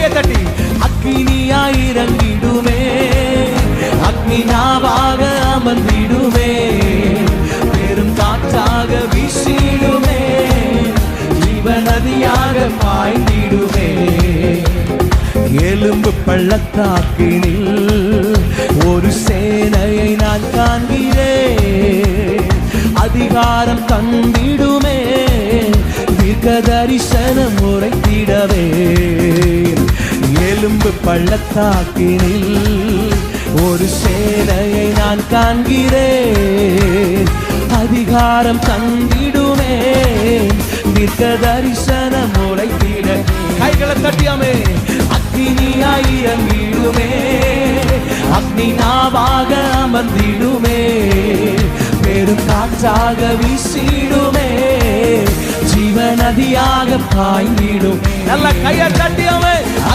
கையை தட்டி அக்கினியாய் இறங்கிடுமே, அக்னி நாவாக அமர்ந்திடுமே, பெரும் காற்றாக வீசிடுமே, ஜீவநதியாக பாய்ந்திடுமே. எலும்பு பள்ளத்தாக்கினில் ஒரு சேனையை நான் காண்கிறேன், அதிகாரம் தந்திடுமே, தீர்க்க தரிசனம் உரைத்திடவே. எலும்பு பள்ளத்தாக்கினில் ஒரு சேனையை நான் காண்கிறேன், அதிகாரம் தந்திடுமே, தீர்க்க தரிசனம் உரைத்திட. கைகளை தட்டியாமே. அக்னியாய் இறங்கிடுமே, அக்னி நாவாக அமர்ந்திடுமே, பெரும் காற்றாக வீசிடுமே, ஜீவநதியாக பாய்ந்திடும். நல்ல கையை தட்டியாமே.